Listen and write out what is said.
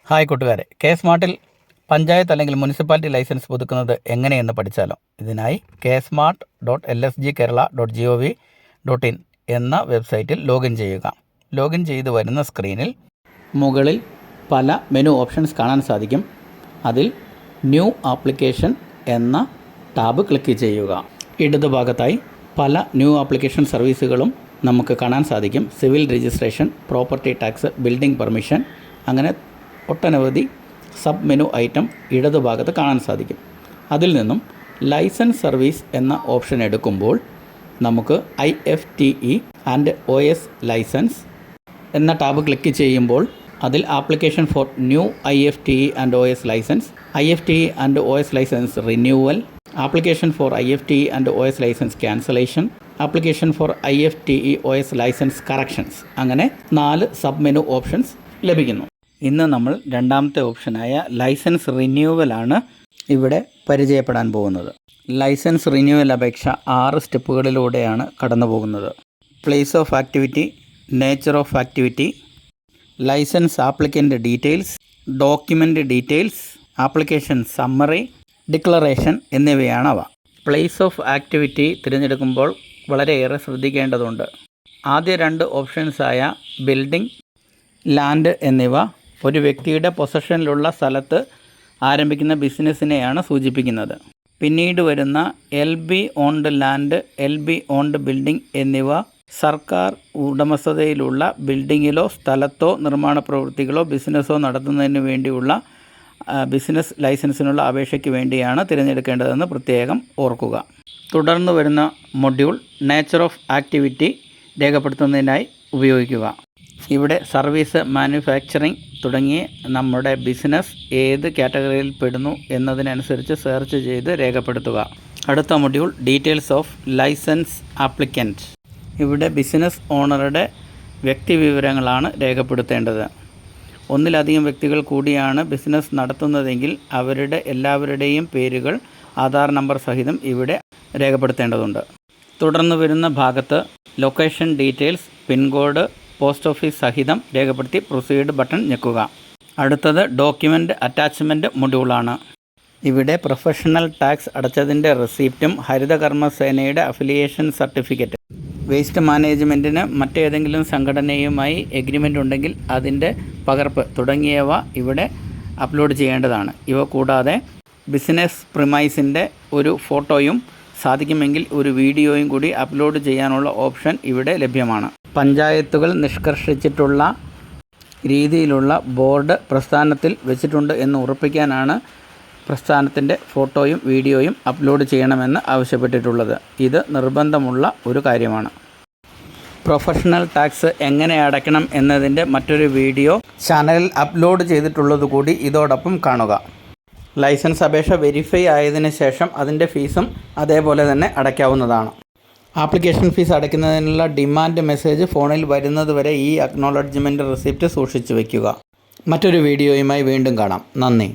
Hi കൂട്ടുകാരെ, K സ്മാർട്ടിൽ panchayat അല്ലെങ്കിൽ municipality licence പുതുക്കുന്നത് എങ്ങനെയെന്ന് പഠിച്ചാലോ? ഇതിനായി ksmart.lsgkerala.gov.in എന്ന വെബ്സൈറ്റിൽ ലോഗിൻ ചെയ്യുക. ലോഗിൻ ചെയ്ത് വരുന്ന സ്ക്രീനിൽ മുകളിൽ പല മെനു ഓപ്ഷൻസ് കാണാൻ സാധിക്കും. അതിൽ ന്യൂ ആപ്ലിക്കേഷൻ എന്ന ടാബ് ക്ലിക്ക് ചെയ്യുക. ഇടതുഭാഗത്തായി പല ന്യൂ ആപ്ലിക്കേഷൻ സർവീസുകളും നമുക്ക് കാണാൻ സാധിക്കും. Civil registration, property tax, building permission, അങ്ങനെ ഒട്ടനവധി സബ് മെനു ഐറ്റം ഇടതുഭാഗത്ത് കാണാൻ സാധിക്കും. അതിൽ നിന്നും ലൈസൻസ് സർവീസ് എന്ന ഓപ്ഷൻ എടുക്കുമ്പോൾ നമുക്ക് IFTE ആൻഡ് OS ലൈസൻസ് എന്ന ടാബ് ക്ലിക്ക് ചെയ്യുമ്പോൾ അതിൽ application for new IFTE and OS licence, IFTE and OS licence renewal, application for IFTE and OS licence cancellation, application for IFTE OS licence corrections, അങ്ങനെ 4 sub menu options ലഭിക്കുന്നു. ഇന്ന് നമ്മൾ രണ്ടാമത്തെ ഓപ്ഷനായ licence റിന്യൂവലാണ് ഇവിടെ പരിചയപ്പെടാൻ പോകുന്നത്. ലൈസൻസ് റിന്യൂവൽ അപേക്ഷ 6 സ്റ്റെപ്പുകളിലൂടെയാണ് കടന്നു പോകുന്നത്. Place of activity, nature of activity, licence applicant details, document details, application summary, declaration എന്നിവയാണവ. പ്ലേസ് ഓഫ് ആക്ടിവിറ്റി തിരഞ്ഞെടുക്കുമ്പോൾ വളരെയേറെ ശ്രദ്ധിക്കേണ്ടതുണ്ട്. ആദ്യ 2 ഓപ്ഷൻസായ ബിൽഡിംഗ്, ലാൻഡ് എന്നിവ ഒരു വ്യക്തിയുടെ പൊസഷനിലുള്ള സ്ഥലത്ത് ആരംഭിക്കുന്ന ബിസിനസ്സിനെയാണ് സൂചിപ്പിക്കുന്നത്. പിന്നീട് വരുന്ന LB owned land, LB owned building എന്നിവ സർക്കാർ ഉടമസ്ഥതയിലുള്ള ബിൽഡിങ്ങിലോ സ്ഥലത്തോ നിർമ്മാണ പ്രവൃത്തികളോ ബിസിനസ്സോ നടത്തുന്നതിന് വേണ്ടിയുള്ള ബിസിനസ് ലൈസൻസിനുള്ള അപേക്ഷയ്ക്ക് വേണ്ടിയാണ് തിരഞ്ഞെടുക്കേണ്ടതെന്ന് പ്രത്യേകം ഓർക്കുക. തുടർന്ന് വരുന്ന മൊഡ്യൂൾ നേച്ചർ ഓഫ് ആക്ടിവിറ്റി രേഖപ്പെടുത്തുന്നതിനായി ഉപയോഗിക്കുക. ഇവിടെ സർവീസ്, മാനുഫാക്ചറിങ് തുടങ്ങിയ നമ്മുടെ ബിസിനസ് ഏത് കാറ്റഗറിയിൽ പെടുന്നു എന്നതിനനുസരിച്ച് സെർച്ച് ചെയ്ത് രേഖപ്പെടുത്തുക. അടുത്ത module details of licence applicant. ഇവിടെ ബിസിനസ് ഓണറുടെ വ്യക്തിവിവരങ്ങളാണ് രേഖപ്പെടുത്തേണ്ടത്. ഒന്നിലധികം വ്യക്തികൾ കൂടിയാണ് ബിസിനസ് നടത്തുന്നതെങ്കിൽ അവരുടെ എല്ലാവരുടെയും പേരുകൾ ആധാർ നമ്പർ സഹിതം ഇവിടെ രേഖപ്പെടുത്തേണ്ടതുണ്ട്. തുടർന്ന് വരുന്ന ഭാഗത്ത് location details, pin code, post office സഹിതം രേഖപ്പെടുത്തി പ്രൊസീഡ് ബട്ടൺ ഞെക്കുക. അടുത്തത് ഡോക്യുമെൻ്റ് അറ്റാച്ച്മെൻറ്റ് മൊഡ്യൂളാണ്. ഇവിടെ പ്രൊഫഷണൽ ടാക്സ് അടച്ചതിൻ്റെ റെസിപ്റ്റും ഹരിതകർമ്മസേനയുടെ അഫിലിയേഷൻ സർട്ടിഫിക്കറ്റ്, വേസ്റ്റ് മാനേജ്മെൻറ്റിന് മറ്റേതെങ്കിലും സംഘടനയുമായി എഗ്രിമെൻ്റ് ഉണ്ടെങ്കിൽ അതിൻ്റെ പകർപ്പ് തുടങ്ങിയവ ഇവിടെ അപ്ലോഡ് ചെയ്യേണ്ടതാണ്. ഇവ കൂടാതെ ബിസിനസ് പ്രിമൈസിൻ്റെ ഒരു ഫോട്ടോയും സാധിക്കുമെങ്കിൽ ഒരു വീഡിയോയും കൂടി അപ്ലോഡ് ചെയ്യാനുള്ള ഓപ്ഷൻ ഇവിടെ ലഭ്യമാണ്. പഞ്ചായത്തുകൾ നിഷ്കർഷിച്ചിട്ടുള്ള രീതിയിലുള്ള ബോർഡ് പ്രസ്ഥാനത്തിൽ വെച്ചിട്ടുണ്ട് എന്ന് ഉറപ്പിക്കാനാണ് പ്രസ്ഥാനത്തിൻ്റെ ഫോട്ടോയും വീഡിയോയും അപ്ലോഡ് ചെയ്യണമെന്ന് ആവശ്യപ്പെട്ടിട്ടുള്ളത്. ഇത് നിർബന്ധമുള്ള ഒരു കാര്യമാണ്. പ്രൊഫഷണൽ ടാക്സ് എങ്ങനെ അടയ്ക്കണം എന്നതിൻ്റെ മറ്റൊരു വീഡിയോ ചാനലിൽ അപ്ലോഡ് ചെയ്തിട്ടുള്ളത് കൂടി ഇതോടൊപ്പം കാണുക. ലൈസൻസ് അപേക്ഷ വെരിഫൈ ആയതിനു ശേഷം അതിൻ്റെ ഫീസും അതേപോലെ തന്നെ അടയ്ക്കാവുന്നതാണ്. ആപ്ലിക്കേഷൻ ഫീസ് അടയ്ക്കുന്നതിനുള്ള ഡിമാൻഡ് മെസ്സേജ് ഫോണിൽ വരുന്നതുവരെ ഈ അക്നോളജ്മെൻറ്റ് റെസിപ്റ്റ് സൂക്ഷിച്ചു വയ്ക്കുക. മറ്റൊരു വീഡിയോയുമായി വീണ്ടും കാണാം. നന്ദി.